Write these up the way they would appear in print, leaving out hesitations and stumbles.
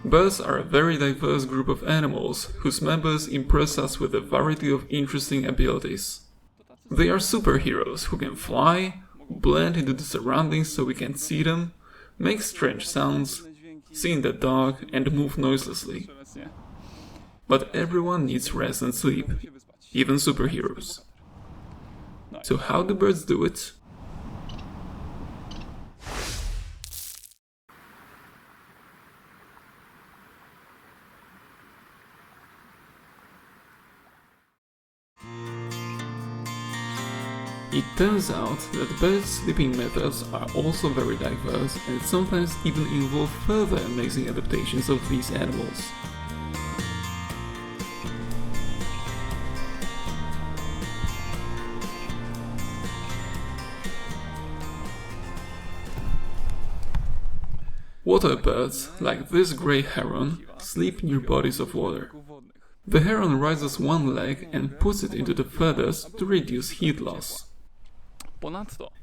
Birds are a very diverse group of animals whose members impress us with a variety of interesting abilities. They are superheroes who can fly, blend into the surroundings so we can see them, make strange sounds, see in the dark, and move noiselessly. But everyone needs rest and sleep, even superheroes. So how do birds do it? It turns out that birds' sleeping methods are also very diverse and sometimes even involve further amazing adaptations of these animals. Water birds, like this grey heron, sleep near bodies of water. The heron raises one leg and puts it into the feathers to reduce heat loss.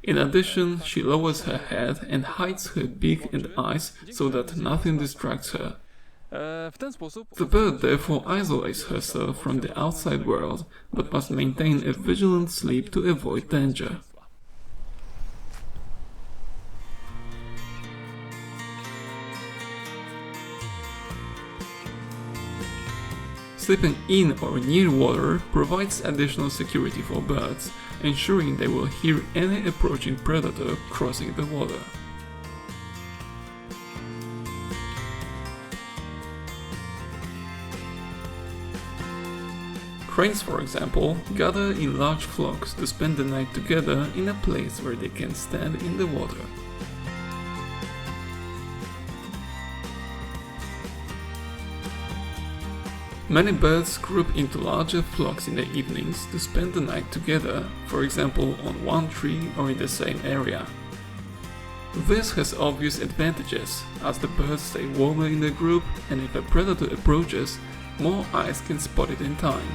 In addition, she lowers her head and hides her beak and eyes so that nothing distracts her. The bird therefore isolates herself from the outside world, but must maintain a vigilant sleep to avoid danger. Sleeping in or near water provides additional security for birds, ensuring they will hear any approaching predator crossing the water. Cranes, for example, gather in large flocks to spend the night together in a place where they can stand in the water. Many birds group into larger flocks in the evenings to spend the night together, for example on one tree or in the same area. This has obvious advantages, as the birds stay warmer in the group, and if a predator approaches, more eyes can spot it in time.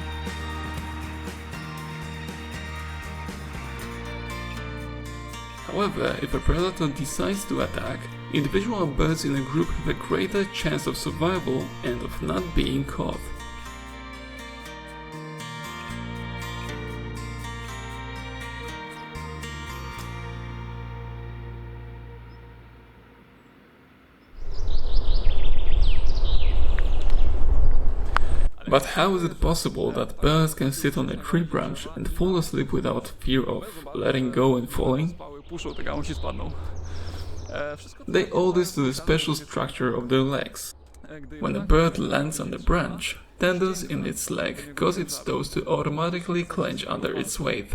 However, if a predator decides to attack, individual birds in a group have a greater chance of survival and of not being caught. But how is it possible that birds can sit on a tree branch and fall asleep without fear of letting go and falling? They owe this to the special structure of their legs. When a bird lands on the branch, tendons in its leg cause its toes to automatically clench under its weight.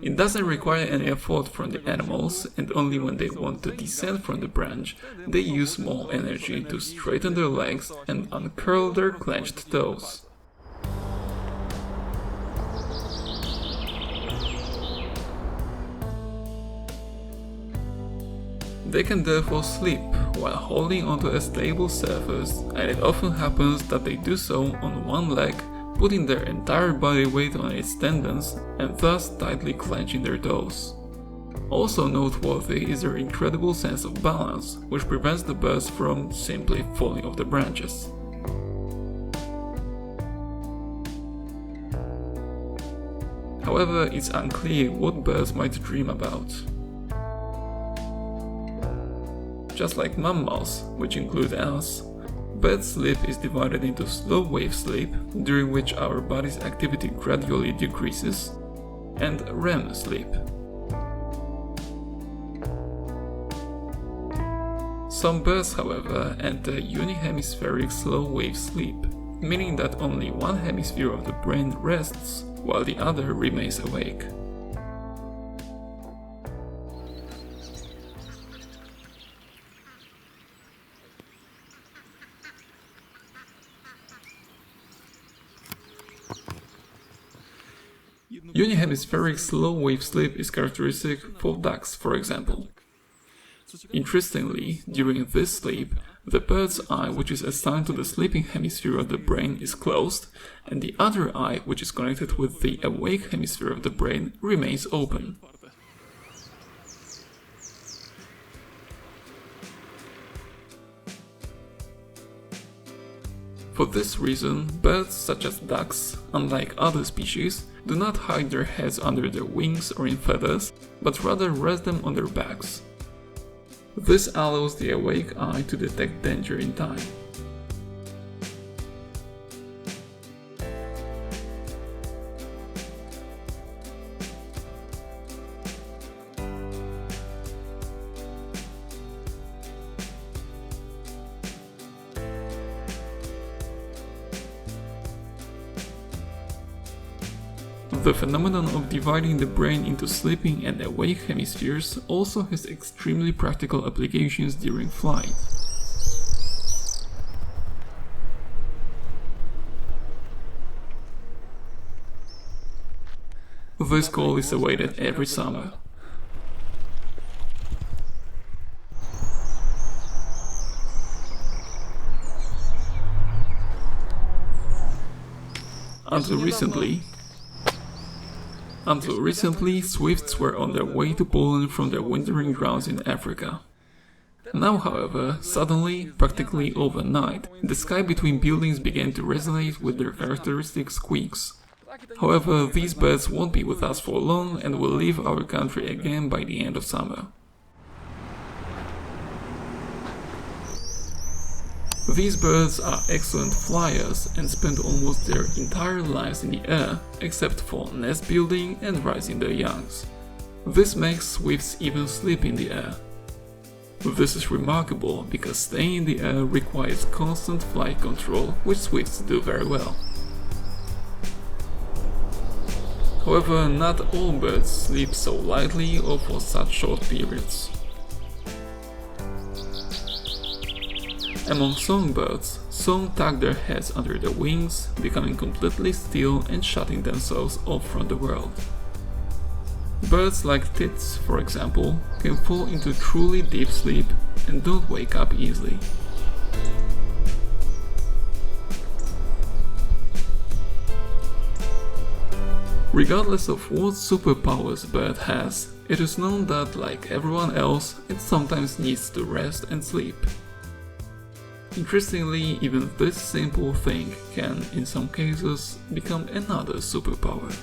It doesn't require any effort from the animals, and only when they want to descend from the branch, they use more energy to straighten their legs and uncurl their clenched toes. They can therefore sleep while holding onto a stable surface, and it often happens that they do so on one leg, putting their entire body weight on its tendons and thus tightly clenching their toes. Also noteworthy is their incredible sense of balance, which prevents the birds from simply falling off the branches. However, it's unclear what birds might dream about. Just like mammals, which include us, bird sleep is divided into slow wave sleep, during which our body's activity gradually decreases, and REM sleep. Some birds, however, enter unihemispheric slow wave sleep, meaning that only one hemisphere of the brain rests while the other remains awake. Unihemispheric slow wave sleep is characteristic for ducks, for example. Interestingly, during this sleep, the bird's eye, which is assigned to the sleeping hemisphere of the brain, is closed, and the other eye, which is connected with the awake hemisphere of the brain, remains open. For this reason, birds such as ducks, unlike other species, do not hide their heads under their wings or in feathers, but rather rest them on their backs. This allows the awake eye to detect danger in time. The phenomenon of dividing the brain into sleeping and awake hemispheres also has extremely practical applications during flight. This call is awaited every summer. Until recently, swifts were on their way to Poland from their wintering grounds in Africa. Now, however, suddenly, practically overnight, the sky between buildings began to resonate with their characteristic squeaks. However, these birds won't be with us for long and will leave our country again by the end of summer. These birds are excellent flyers and spend almost their entire lives in the air, except for nest building and raising their youngs. This makes swifts even sleep in the air. This is remarkable because staying in the air requires constant flight control, which swifts do very well. However, not all birds sleep so lightly or for such short periods. Among songbirds, some tuck their heads under their wings, becoming completely still and shutting themselves off from the world. Birds like tits, for example, can fall into truly deep sleep and don't wake up easily. Regardless of what superpowers a bird has, it is known that, like everyone else, it sometimes needs to rest and sleep. Interestingly, even this simple thing can, in some cases, become another superpower.